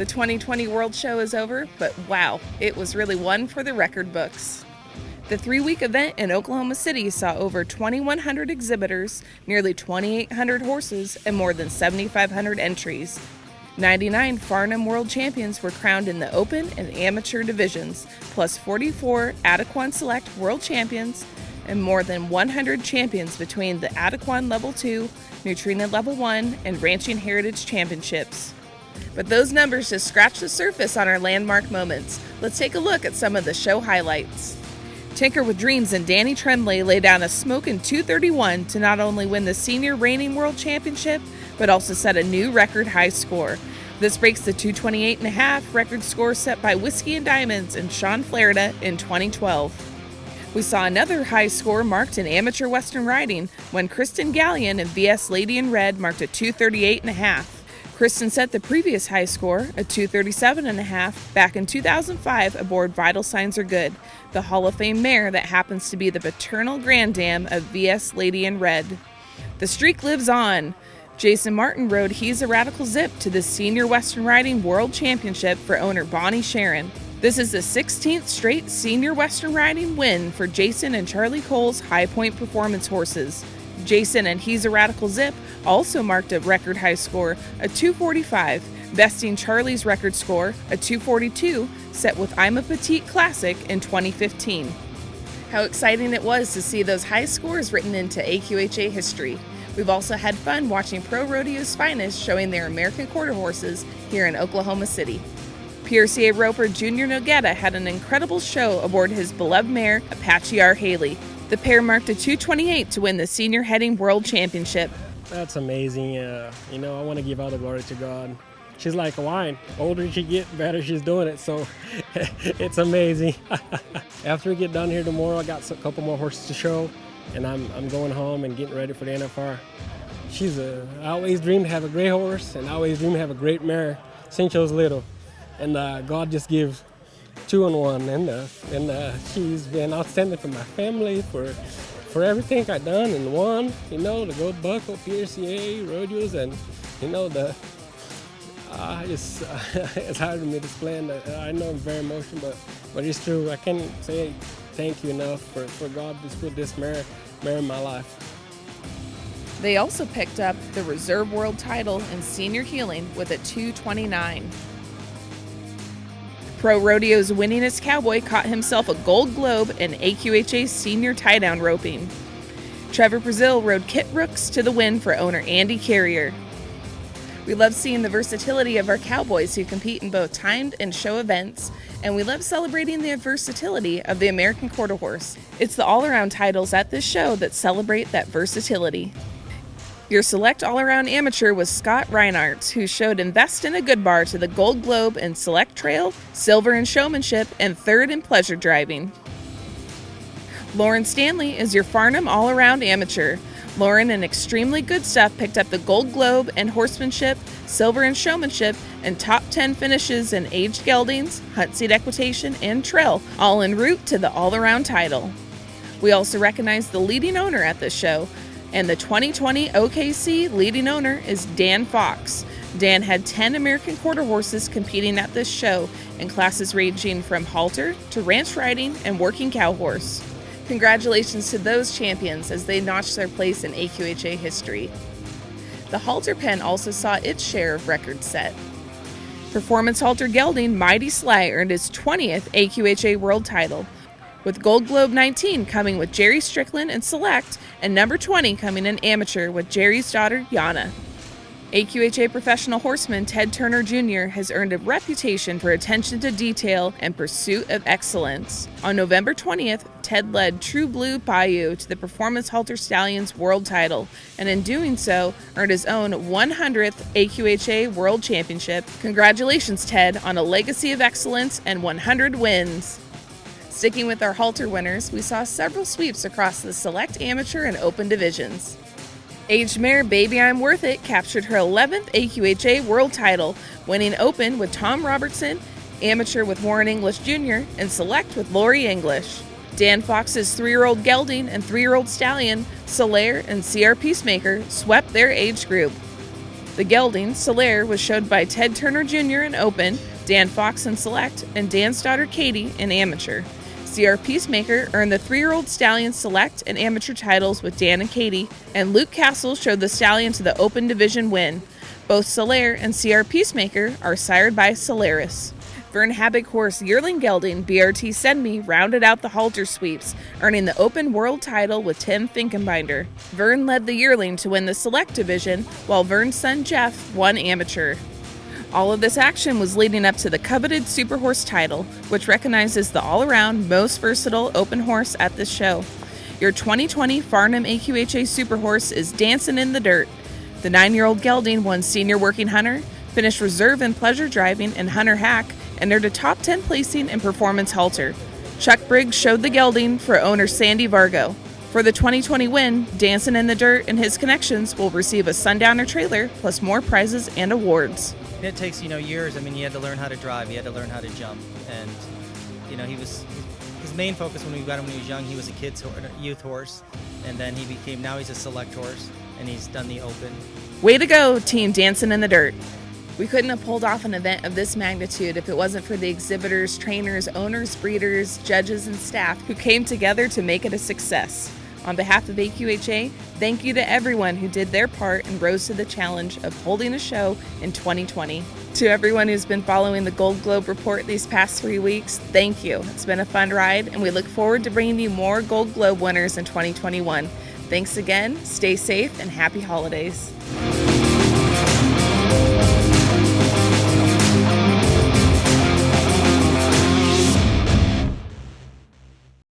The 2020 World Show is over, but wow, it was really one for the record books. The 3-week event in Oklahoma City saw over 2,100 exhibitors, nearly 2,800 horses, and more than 7,500 entries. 99 Farnam World Champions were crowned in the Open and Amateur divisions, plus 44 Adequan Select World Champions, and more than 100 champions between the Adequan Level 2, Nutrena Level 1, and Ranching Heritage Championships. But those numbers just scratch the surface on our landmark moments. Let's take a look at some of the show highlights. Tinker with Dreams and Dany Tremblay lay down a smoking 231 to not only win the Senior Reining World Championship, but also set a new record high score. This breaks the 228.5 record score set by Whiskey and Diamonds and Sean Flaherty in 2012. We saw another high score marked in amateur Western riding when Kristen Galyean and VS Lady in Red marked a 238.5. Kristen set the previous high score, a 237.5, back in 2005 aboard Vital Signs Are Good, the Hall of Fame mare that happens to be the paternal granddam of VS Lady in Red. The streak lives on. Jason Martin rode Heza Radical Zip to the Senior Western Riding World Championship for owner Bonnie Sharon. This is the 16th straight Senior Western Riding win for Jason and Charlie Cole's High Point Performance horses. Jason and Heza Radical Zip also marked a record high score, a 245, besting Charlie's record score, a 242, set with I'm a Petite Classic in 2015. How exciting it was to see those high scores written into AQHA history. We've also had fun watching Pro Rodeo's finest showing their American quarter horses here in Oklahoma City. PRCA roper Junior Nogueira had an incredible show aboard his beloved mare, Apache Hali. The pair marked a 228 to win the Senior Heading World Championship. That's amazing. I want to give all the glory to God. She's like a wine. Older she gets, better she's doing it. So it's amazing. After we get done here tomorrow, I got a couple more horses to show, and I'm going home and getting ready for the NFR. I always dreamed to have a great horse, and I always dreamed to have a great mare since I was little. And God just gives 2 in 1, and she's been outstanding for my family, for everything I've done and won, the Gold Buckle, PRCA, rodeos, and, it's hard for me to explain. I know I'm very emotional, but it's true. I can't say thank you enough for God to put this mare in my life. They also picked up the Reserve World title in Senior Heeling with a 229. Pro Rodeo's winningest cowboy caught himself a Gold Globe in AQHA Senior Tie-Down Roping. Trevor Brazile rode Kit Rooks to the win for owner Andy Carrier. We love seeing the versatility of our cowboys who compete in both timed and show events, and we love celebrating the versatility of the American Quarter Horse. It's the all-around titles at this show that celebrate that versatility. Your select all-around amateur was Scott Reinardt, who showed Invest in a Good Bar to the Gold Globe in Select Trail, Silver in Showmanship, and Third in Pleasure Driving. Lauren Stanley is your Farnam all-around amateur. Lauren and Extremely Good Stuff picked up the Gold Globe and Horsemanship, Silver in Showmanship, and top 10 finishes in Aged Geldings, Hunt Seat Equitation, and Trail, all en route to the all-around title. We also recognize the leading owner at this show, and the 2020 OKC leading owner is Dan Fox. Dan had 10 American Quarter Horses competing at this show in classes ranging from halter to ranch riding and working cow horse. Congratulations to those champions as they notched their place in AQHA history. The halter pen also saw its share of records set. Performance halter gelding Mighty Sly earned his 20th AQHA world title, with Gold Globe 19 coming with Jerry Strickland in Select, and number 20 coming in Amateur with Jerry's daughter, Yana. AQHA professional horseman Ted Turner Jr. has earned a reputation for attention to detail and pursuit of excellence. On November 20th, Ted led True Blue Bayou to the Performance Halter Stallions world title, and in doing so, earned his own 100th AQHA World Championship. Congratulations, Ted, on a legacy of excellence and 100 wins. Sticking with our halter winners, we saw several sweeps across the select amateur and open divisions. Aged mare Baby I'm Worth It captured her 11th AQHA world title, winning open with Tom Robertson, amateur with Warren English Jr., and select with Lori English. Dan Fox's 3-year-old gelding and 3-year-old stallion, Solaire and CR Peacemaker, swept their age group. The gelding, Solaire, was showed by Ted Turner Jr. in Open, Dan Fox in Select, and Dan's daughter Katie in Amateur. CR Peacemaker earned the 3-year-old stallion Select and Amateur titles with Dan and Katie, and Luke Castle showed the stallion to the Open Division win. Both Solaire and CR Peacemaker are sired by Solaris. Vern Habig horse Yearling Gelding BRT Send Me rounded out the halter sweeps, earning the Open World title with Tim Finkenbinder. Vern led the Yearling to win the Select Division, while Vern's son Jeff won Amateur. All of this action was leading up to the coveted Super Horse title, which recognizes the all-around most versatile open horse at this show. Your 2020 Farnam AQHA Super Horse is dancing in the dirt. The 9-year-old gelding won Senior Working Hunter, finished reserve in pleasure driving and hunter hack, and earned a top 10 placing in performance halter. Chuck Briggs showed the gelding for owner Sandy Vargo. For the 2020 win, Dancing in the Dirt and his connections will receive a Sundowner trailer plus more prizes and awards. It takes, years. I mean, you had to learn how to drive, you had to learn how to jump, and, his main focus when we got him when he was young, he was a youth horse, and then now he's a select horse, and he's done the Open. Way to go, Team Dancing in the Dirt. We couldn't have pulled off an event of this magnitude if it wasn't for the exhibitors, trainers, owners, breeders, judges, and staff who came together to make it a success. On behalf of AQHA, thank you to everyone who did their part and rose to the challenge of holding a show in 2020. To everyone who's been following the Gold Globe Report these past 3 weeks, thank you. It's been a fun ride, and we look forward to bringing you more Gold Globe winners in 2021. Thanks again, stay safe, and happy holidays.